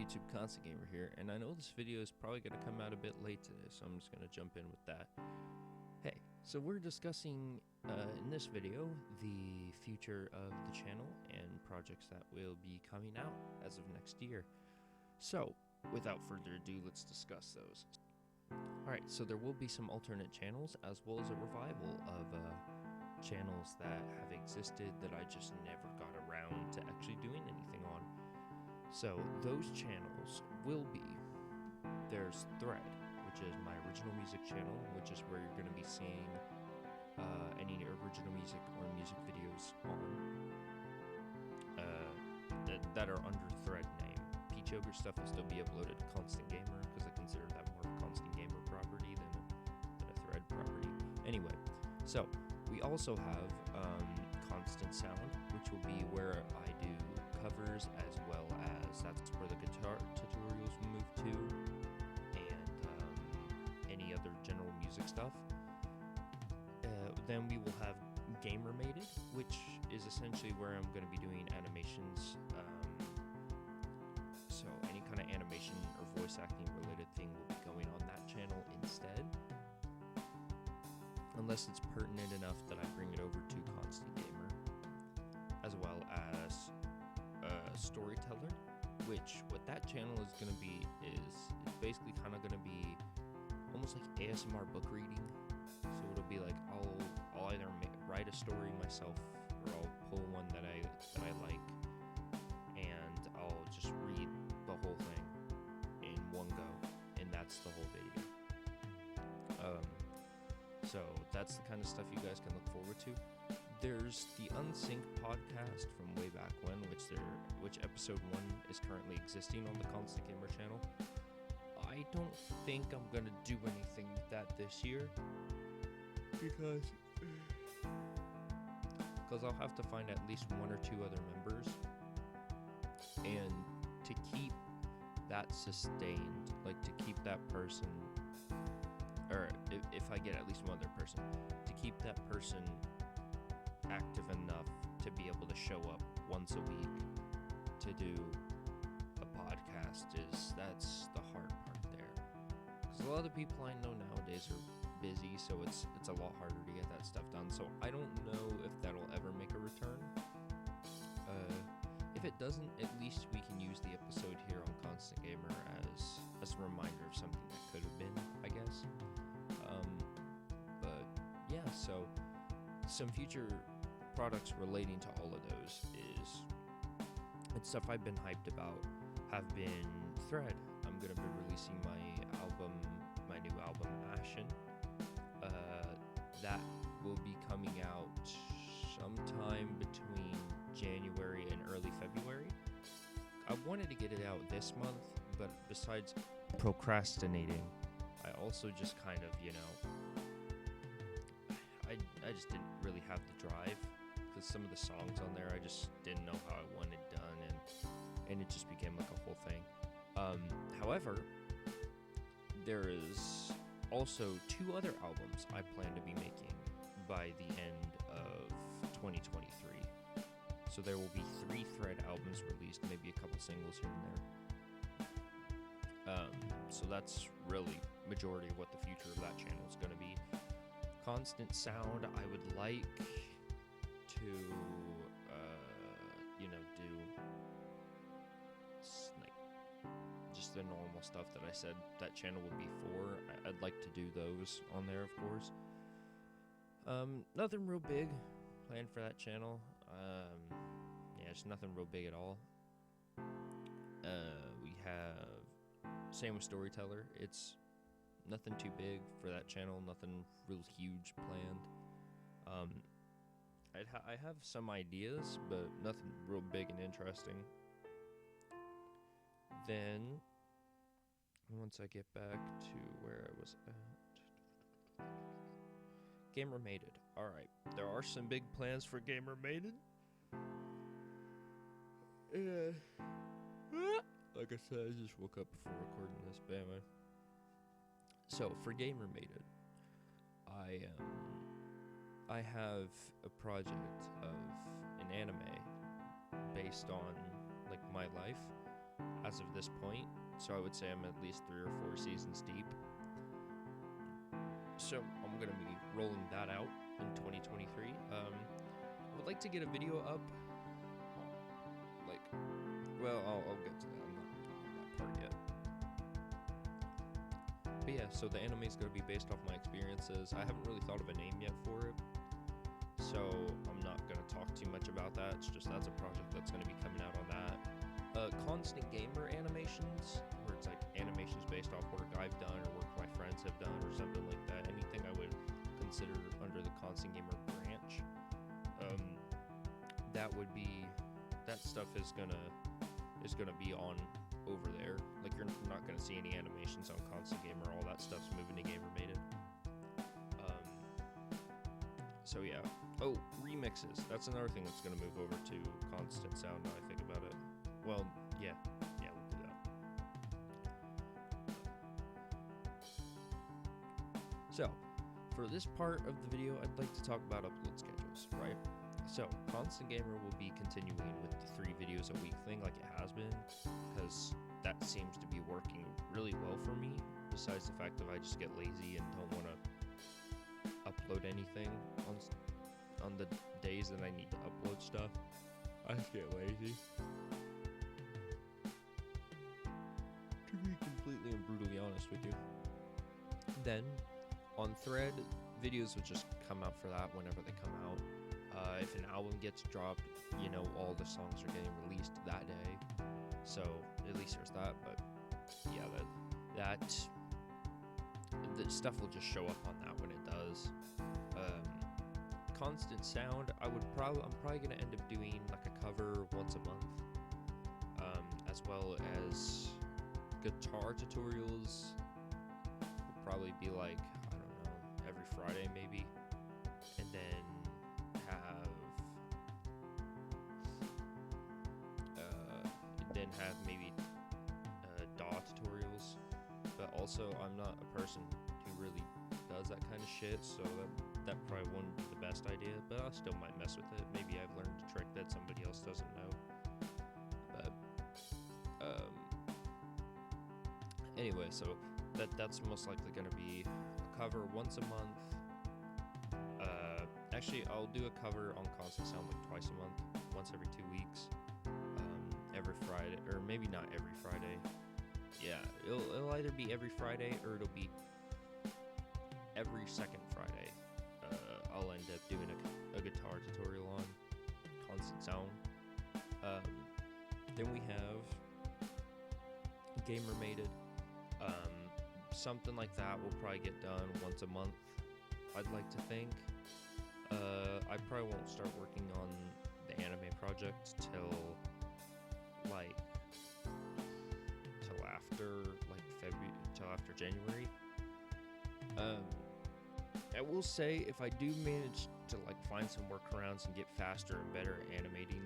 YouTube, Constant Gamer here, and I know this video is probably going to come out a bit late today, so I'm just going to jump in with that. Hey, so we're discussing in this video the future of the channel and projects that will be coming out as of next year. So, without further ado, let's discuss those. Alright, so there will be some alternate channels as well as a revival of channels that have existed that I just never got around to actually doing anything on. So those channels will be, there's Thread, which is my original music channel, which is where you're going to be seeing any original music or music videos on that are under Thread name. Peach Ogre stuff will still be uploaded to Constant Gamer because I consider that more of a Constant Gamer property than a Thread property. Anyway, so we also have Constant Sound, which will be where I do covers as well as that's where the guitar tutorials will move to, and any other general music stuff. Then we will have Gamermated, which is essentially where I'm going to be doing animations. So any kind of animation or voice acting related thing will be going on that channel instead, unless it's pertinent enough that I bring it over to Constant Gamer, as well as Storyteller, which what that channel is going to be is it's basically kind of going to be almost like ASMR book reading. So it'll be like I'll either write a story myself or I'll pull one that I like, and I'll just read the whole thing in one go, and that's the whole video. So that's the kind of stuff you guys can look forward to. There's the Unsynced podcast from way back when, which episode 1 is currently existing on the Constant Gamer channel. I don't think I'm gonna do anything with that this year because I'll have to find at least 1 or 2 other members, and to keep that sustained, like to keep that person, or if I get at least one other person, to keep that person active enough to be able to show up once a week to do a podcast that's the hard part there, because a lot of the people I know nowadays are busy, so it's a lot harder to get that stuff done. So I don't know if that'll ever make a return. If it doesn't, at least we can use the episode here on Constant Gamer as a reminder of something that could have been, I guess. But yeah, so some future products relating to all of those and stuff I've been hyped about have been Thread. I'm gonna be releasing my new album Ashen. That will be coming out sometime between January and early February. I wanted to get it out this month, but besides procrastinating, I also just kind of, I just didn't really have the drive, because some of the songs on there I just didn't know how I wanted done, and it just became like a whole thing. However, there is also 2 other albums I plan to be making by the end of 2023. So there will be 3 Thread albums released, maybe a couple singles here and there. So that's really majority of what the future of that channel is going to be. Constant Sound, I would like to, do like just the normal stuff that I said that channel would be for. I'd like to do those on there, of course. Nothing real big planned for that channel. Yeah, just nothing real big at all. We have, same with Storyteller. It's nothing too big for that channel, nothing real huge planned. I have some ideas, but nothing real big and interesting. Then, once I get back to where I was at, Gamermated. Alright, there are some big plans for Gamermated. Like I said, I just woke up before recording this, but anyway. So, for Gamermated, I have a project of an anime based on, like, my life. as of this point. So I would say I'm at least 3 or 4 seasons deep. So I'm going to be rolling that out in 2023. I would like to get a video up. I'll get to that. I'm not going to do that part yet. But yeah, so the anime is going to be based off my experiences. I haven't really thought of a name yet for it, so I'm not going to talk too much about that. It's just that's a project that's going to be coming out on that. Constant Gamer animations, where it's like animations based off work I've done or work my friends have done or something like that. Anything I would consider under the Constant Gamer branch, that stuff is gonna be on over there. Like, you're not gonna see any animations on Constant Gamer. All that stuff's moving to Gamermated. So yeah. Oh, remixes. That's another thing that's gonna move over to Constant Sound now I think about it. Well, yeah, we'll do that. So, for this part of the video, I'd like to talk about upload schedules, right? So, Constant Gamer will be continuing with the 3 videos a week thing like it has been, because that seems to be working really well for me, besides the fact that I just get lazy and don't want to upload anything on the days that I need to upload stuff. I just get lazy. To be completely and brutally honest with you. Then, on Thread, videos will just come out for that whenever they come out. If an album gets dropped, all the songs are getting released that day. So, at least there's that. But, yeah, the stuff will just show up on that when it does. Constant Sound, I'm probably going to end up doing like a cover once a month. As well as guitar tutorials. Will probably be like, I don't know, every Friday maybe. And then have maybe DAW tutorials, but also I'm not a person who really does that kind of shit, so that probably wouldn't be the best idea, but I still might mess with it. Maybe I've learned a trick that somebody else doesn't know. But anyway, so that's most likely going to be a cover once a month. Actually, I'll do a cover on Constant Sound like twice a month, once every 2 weeks. Every Friday, or maybe not every Friday. Yeah, it'll either be every Friday or it'll be every second Friday. I'll end up doing a guitar tutorial on Constant Sound. Then we have Gamermated. Something like that will probably get done once a month, I'd like to think. I probably won't start working on the anime project till after January. I will say, if I do manage to find some workarounds and get faster and better at animating,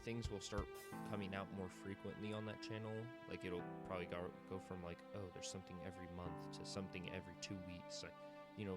things will start coming out more frequently on that channel. Like, it'll probably go from there's something every month to something every 2 weeks.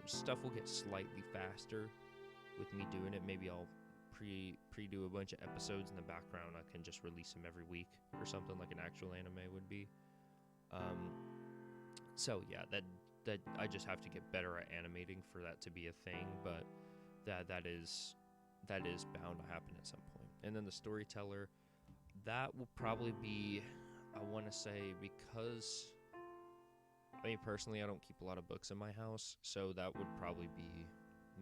Stuff will get slightly faster with me doing it. Maybe I'll pre-do a bunch of episodes in the background. I can just release them every week or something like an actual anime would be. So yeah, that I just have to get better at animating for that to be a thing, but that is bound to happen at some point. And then the storyteller, that will probably be, I want to say, because personally I don't keep a lot of books in my house, so that would probably be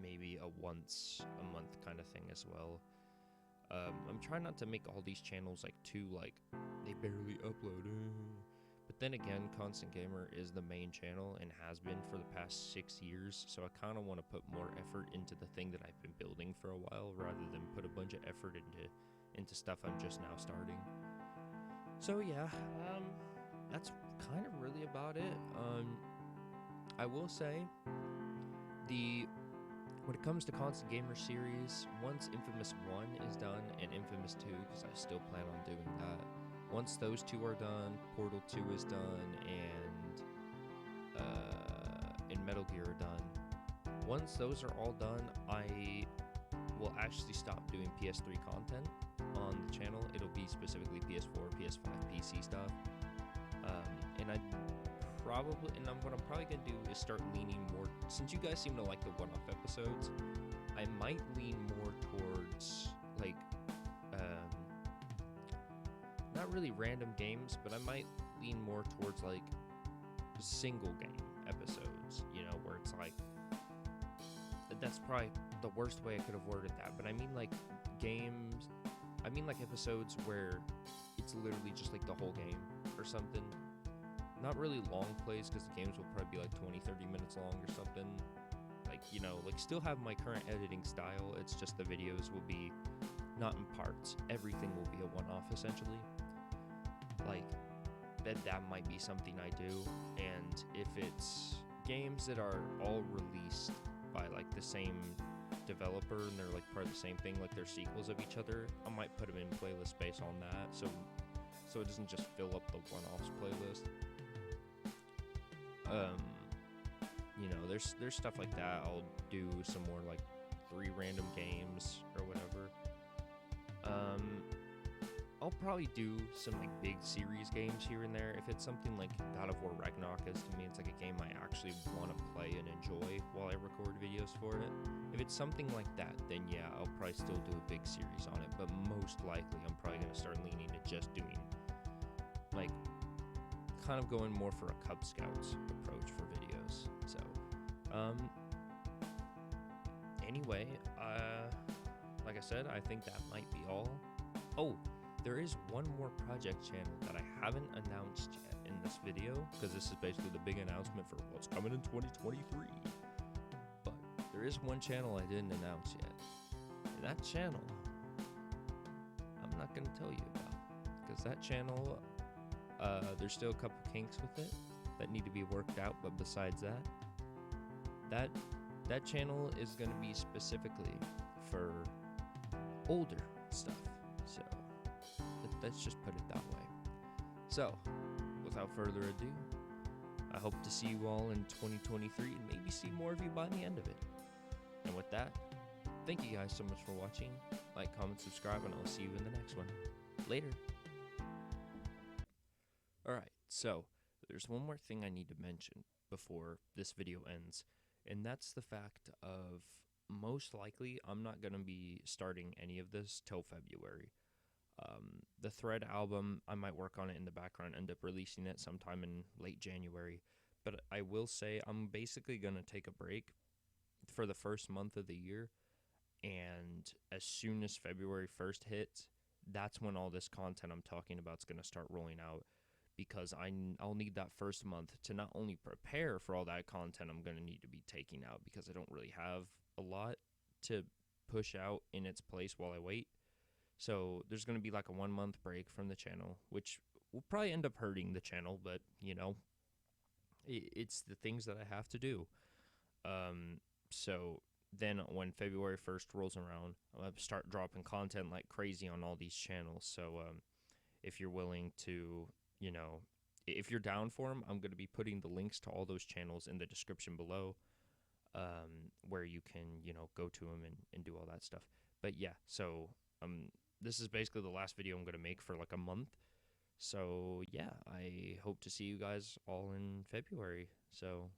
maybe a once a month kind of thing as well. I'm trying not to make all these channels they barely upload. But then again, Constant Gamer is the main channel and has been for the past 6 years, so I kind of want to put more effort into the thing that I've been building for a while, rather than put a bunch of effort into stuff I'm just now starting. So yeah, that's kind of really about it. I will say, when it comes to Constant Gamer series, once Infamous 1 is done and Infamous 2, because I still plan on doing that, once those 2 are done, Portal 2 is done, and Metal Gear are done. Once those are all done, I will actually stop doing PS3 content on the channel. It'll be specifically PS4, PS5, PC stuff. And what I'm probably gonna do is start leaning more, since you guys seem to like the one-off episodes, I might lean more towards like not really random games, but I might lean more towards like single game episodes, you know, where it's like, that's probably the worst way I could have worded that, but I mean like episodes where it's literally just like the whole game or something. Not really long plays, because the games will probably be like 20-30 minutes long or something. Like, you know, like still have my current editing style, it's just the videos will be not in parts. Everything will be a one-off essentially. Like, that might be something I do. And if it's games that are all released by like the same developer and they're like part of the same thing, like they're sequels of each other, I might put them in playlist based on that, so it doesn't just fill up the one-offs playlist. You know, there's stuff like that. I'll do some more like 3 random games or whatever. I'll probably do some like big series games here and there. If it's something like God of War Ragnarok is to me, it's like a game I actually want to play and enjoy while I record videos for it. If it's something like that, then yeah, I'll probably still do a big series on it, but most likely I'm probably going to start leaning to just doing like kind of going more for a Cub Scouts approach for videos. So anyway, like I said, I think that might be all. Oh, there is one more project channel that I haven't announced yet in this video, because this is basically the big announcement for what's coming in 2023. But there is one channel I didn't announce yet, and that channel I'm not going to tell you about, because that channel, there's still a couple kinks with it that need to be worked out. But besides that channel is going to be specifically for older stuff. So let's just put it that way. So without further ado, I hope to see you all in 2023 and maybe see more of you by the end of it. And with that, thank you guys so much for watching. Like, comment, subscribe, and I'll see you in the next one. Later. Alright, so there's one more thing I need to mention before this video ends, and that's the fact of most likely I'm not going to be starting any of this till February. The Thread album, I might work on it in the background, end up releasing it sometime in late January, but I will say I'm basically going to take a break for the first month of the year, and as soon as February 1st hits, that's when all this content I'm talking about is going to start rolling out, because I'll need that first month to not only prepare for all that content I'm going to need to be taking out, because I don't really have a lot to push out in its place while I wait. So there's going to be like a 1 month break from the channel, which will probably end up hurting the channel, but you know, it's the things that I have to do. So then when February 1st rolls around, I'll start dropping content like crazy on all these channels. So if you're willing to, you know, if you're down for them, I'm going to be putting the links to all those channels in the description below, where you can, you know, go to them and do all that stuff. But yeah, so this is basically the last video I'm going to make for like a month. So yeah, I hope to see you guys all in February. So